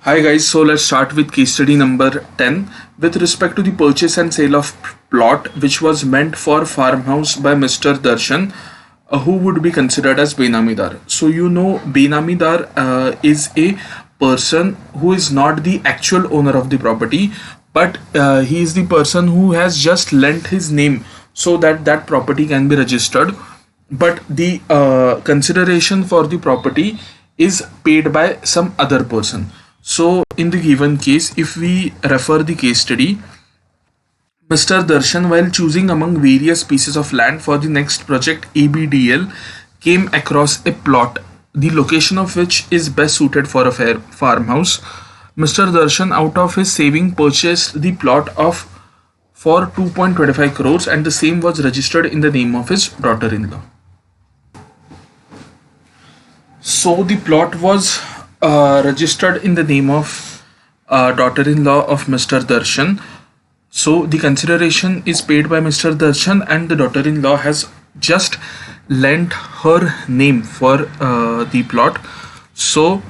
Hi guys, so let's start with case study number 10 with respect to the purchase and sale of plot which was meant for farmhouse by Mr. Darshan, who would be considered as Benamidar. So Benamidar is a person who is not the actual owner of the property, but he is the person who has just lent his name so that that property can be registered, but the consideration for the property is paid by some other person. So in the given case, if we refer the case study, Mr. Darshan, while choosing among various pieces of land for the next project ABDL, came across a plot, the location of which is best suited for a farmhouse. Mr. Darshan, out of his saving, purchased the plot of for 2.25 crores, and the same was registered in the name of his daughter-in-law. So the plot was registered in the name of daughter-in-law of Mr. Darshan. So the consideration is paid by Mr. Darshan, and the daughter-in-law has just lent her name for the plot. So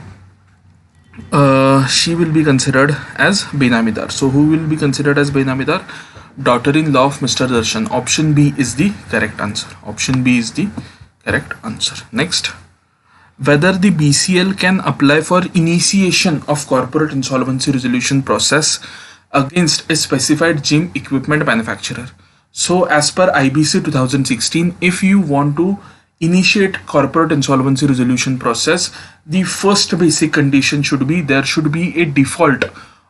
she will be considered as Benamidar. So who will be considered as Benamidar? Daughter-in-law of Mr. Darshan. Option B is the correct answer. Option B is the correct answer. Next, whether the BCL can apply for initiation of corporate insolvency resolution process against a specified gym equipment manufacturer. So as per IBC 2016, if you want to initiate corporate insolvency resolution process, the first basic condition should be there should be a default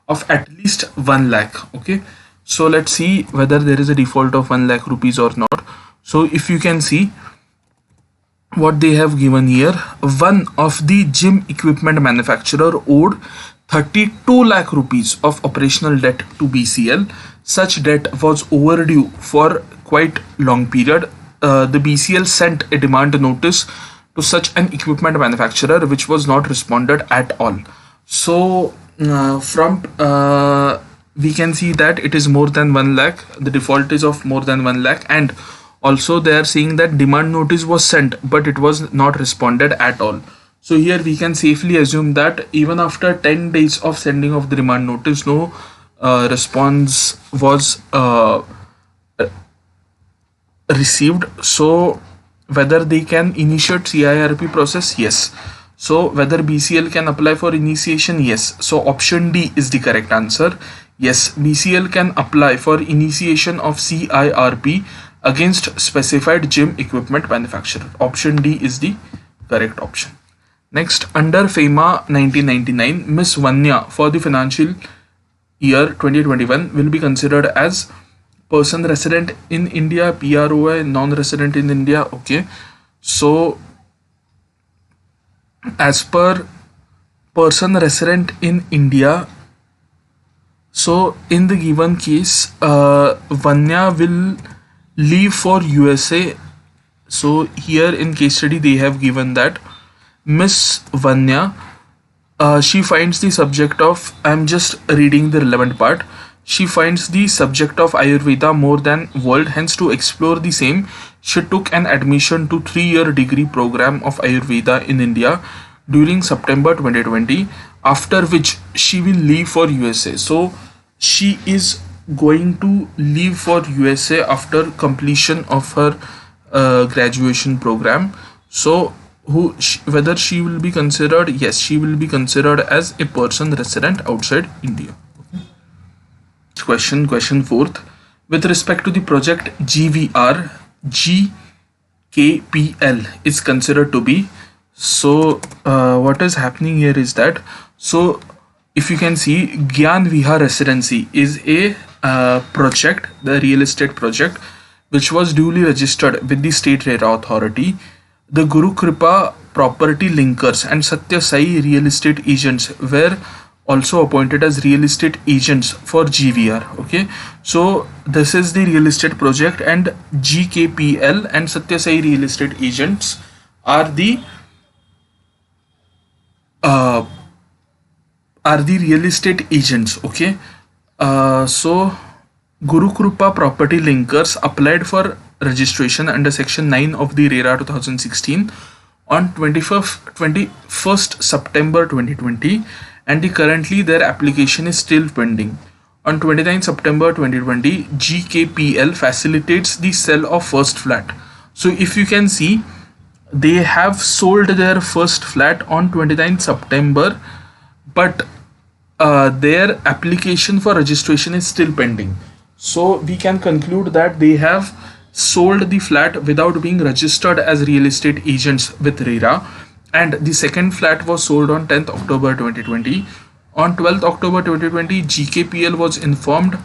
of at least 1 lakh. Okay, so let's see whether there is a default of 1 lakh rupees or not. So if you can see what they have given here, one of the gym equipment manufacturer owed 32 lakh rupees of operational debt to BCL. Such debt was overdue for quite long period. The BCL sent a demand notice to such an equipment manufacturer which was not responded at all. So from we can see that it is more than 1 lakh. The default is of more than 1 lakh, and also they are saying that demand notice was sent but it was not responded at all. So here we can safely assume that even after 10 days of sending of the demand notice, no response was received. So whether they can initiate CIRP process? Yes. So whether BCL can apply for initiation? Yes. So option D is the correct answer. Yes, BCL can apply for initiation of CIRP against specified gym equipment manufacturer. Option D is the correct option. Next, under FEMA 1999, Miss Vanya for the financial year 2021 will be considered as person resident in India, PROI, non-resident in India. Okay, so as per person resident in India, so in the given case, Vanya will leave for USA. So here in case study they have given that Miss Vanya, she finds the subject of, I'm just reading the relevant part, she finds the subject of Ayurveda more than world, hence to explore the same she took an admission to 3-year degree program of Ayurveda in India during September 2020, after which she will leave for USA. So she is going to leave for USA after completion of her graduation program. So whether she will be considered? Yes, she will be considered as a person resident outside India. Okay. Question 4th. With respect to the project GVR, GKPL is considered to be. So what is happening here is that, so if you can see, Gyan Vihar Residency is a project, the real estate project, which was duly registered with the state RERA authority. The Guru Kripa property linkers and Satya Sai real estate agents were also appointed as real estate agents for GVR. Okay, so this is the real estate project, and GKPL and Satya Sai real estate agents are the real estate agents. Okay, so Guru Krupa property linkers applied for registration under section 9 of the RERA 2016 on 21st September 2020, and currently their application is still pending. On 29 September 2020, GKPL facilitates the sale of first flat. So if you can see, they have sold their first flat on 29 September, but their application for registration is still pending. So we can conclude that they have sold the flat without being registered as real estate agents with RERA, and the second flat was sold on 10th October 2020. On 12th October 2020, GKPL was informed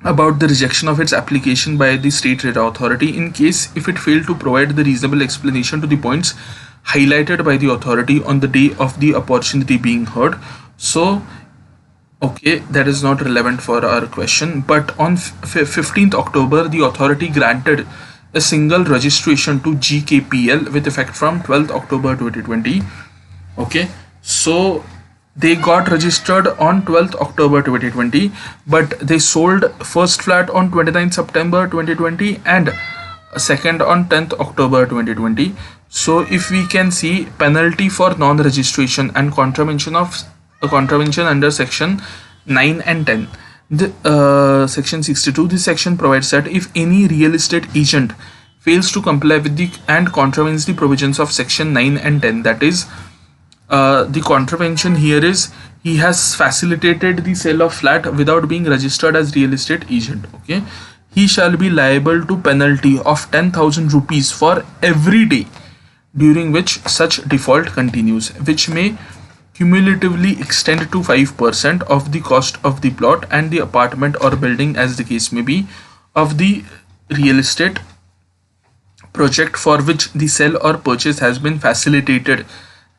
about the rejection of its application by the state RERA authority in case if it failed to provide the reasonable explanation to the points highlighted by the authority on the day of the opportunity being heard. So okay, that is not relevant for our question, but on 15th October the authority granted a single registration to GKPL with effect from 12th October 2020. Okay, so they got registered on 12th October 2020, but they sold first flat on 29th September 2020 and second on 10th October 2020. So if we can see, penalty for non-registration and contravention of contravention under section 9 and 10. Section 62, this section provides that if any real estate agent fails to comply with the and contravenes the provisions of section 9 and 10, that is, the contravention here is he has facilitated the sale of flat without being registered as real estate agent. Okay, he shall be liable to penalty of 10,000 rupees for every day during which such default continues, which may cumulatively extend to 5% of the cost of the plot and the apartment or building, as the case may be, of the real estate project for which the sale or purchase has been facilitated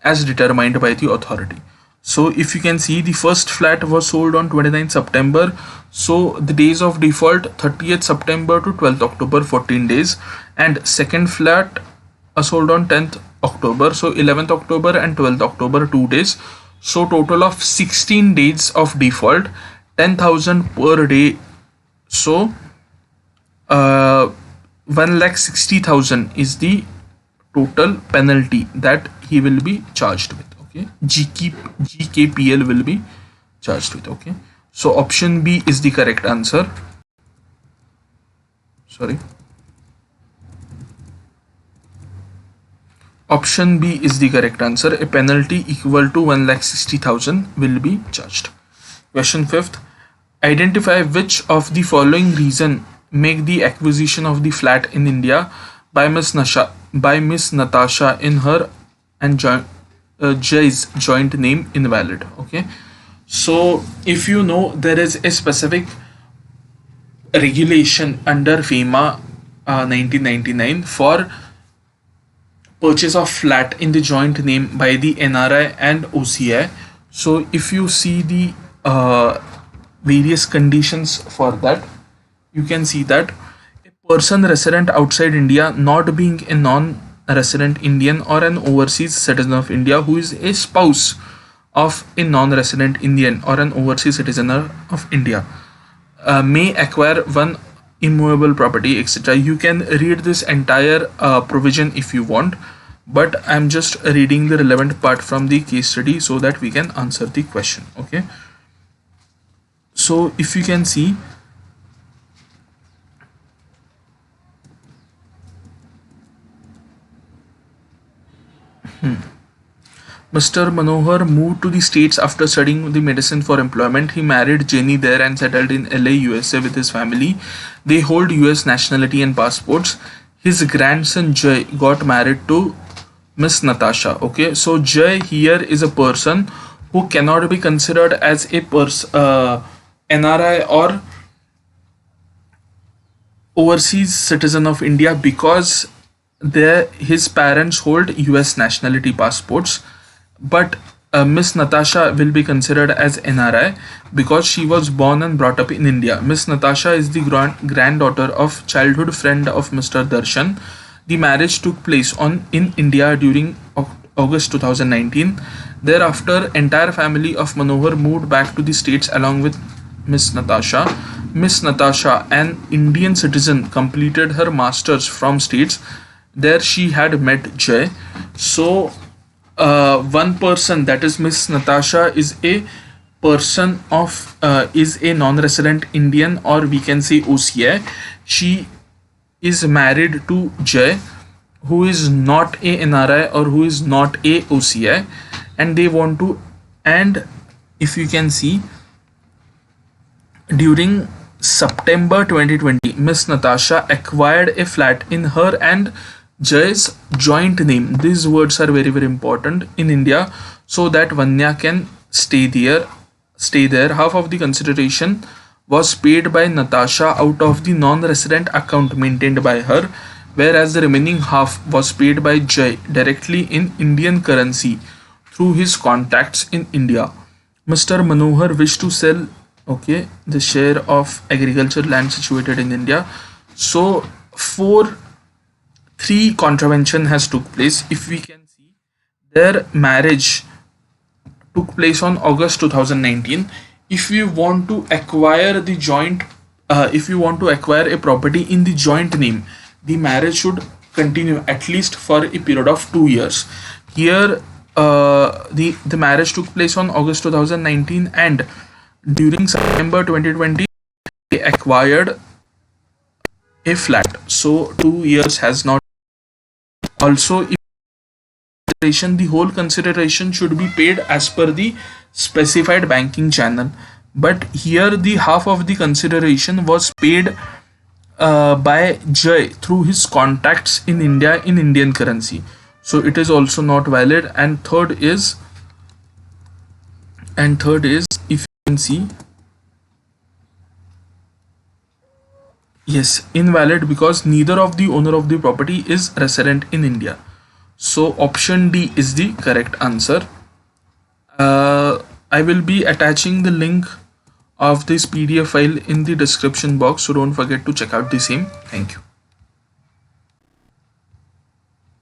as determined by the authority. So if you can see, the first flat was sold on 29 September, so the days of default 30th September to 12th October, 14 days, and second flat sold on 10th October, so 11th October and 12th October, 2 days. So total of 16 days of default, 10,000 per day. So 1,60,000 is the total penalty that he will be charged with. Okay, GKPL will be charged with. Okay, so option B is the correct answer. Option B is the correct answer. A penalty equal to 1,60,000 will be charged. Question 5th. Identify which of the following reason make the acquisition of the flat in India by Miss Natasha in her and Jay's joint name invalid. Okay, so if you know, there is a specific regulation under FEMA 1999 for purchase of flat in the joint name by the NRI and OCI. So if you see the various conditions for that, you can see that a person resident outside India, not being a non-resident Indian or an overseas citizen of India who is a spouse of a non-resident Indian or an overseas citizen of India, may acquire one immovable property, etc. You can read this entire provision if you want, but I'm just reading the relevant part from the case study so that we can answer the question. Okay, so if you can see, Mr. Manohar moved to the States after studying the medicine for employment. He married Jenny there and settled in LA, USA with his family. They hold US nationality and passports. His grandson Jay got married to Miss Natasha. Okay, so Jay here is a person who cannot be considered as a NRI or overseas citizen of India because his parents hold US nationality passports. But Miss Natasha will be considered as NRI because she was born and brought up in India. Miss Natasha is the granddaughter of childhood friend of Mr. Darshan. The marriage took place in India during August 2019. Thereafter, entire family of Manohar moved back to the States along with Miss Natasha. Miss Natasha, an Indian citizen, completed her masters from States. There she had met Jay. So one person, that is Miss Natasha, is a person of is a non-resident Indian, or we can say OCI. She is married to Jay, who is not a NRI or who is not a OCI, and they want to. And if you can see, during September 2020, Miss Natasha acquired a flat in her and Jay's joint name. These words are very important in India, so that Vanya can stay there. Stay there. Half of the consideration was paid by Natasha out of the non-resident account maintained by her, whereas the remaining half was paid by Jay directly in Indian currency through his contacts in India. Mr. Manohar wished to sell, okay, the share of agriculture land situated in India. So four three contravention has took place. If we can see, their marriage took place on August 2019. If you want to acquire the joint, if you want to acquire a property in the joint name, the marriage should continue at least for a period of 2 years. Here, the marriage took place on August 2019, and during September 2020, they acquired a flat. So 2 years has not. Also, if the whole consideration should be paid as per the specified banking channel, but here the half of the consideration was paid by Jay through his contacts in India in Indian currency, so it is also not valid. And third is, if you can see, yes, invalid, because neither of the owner of the property is resident in India. So option D is the correct answer. I will be attaching the link of this PDF file in the description box, so don't forget to check out the same. Thank you.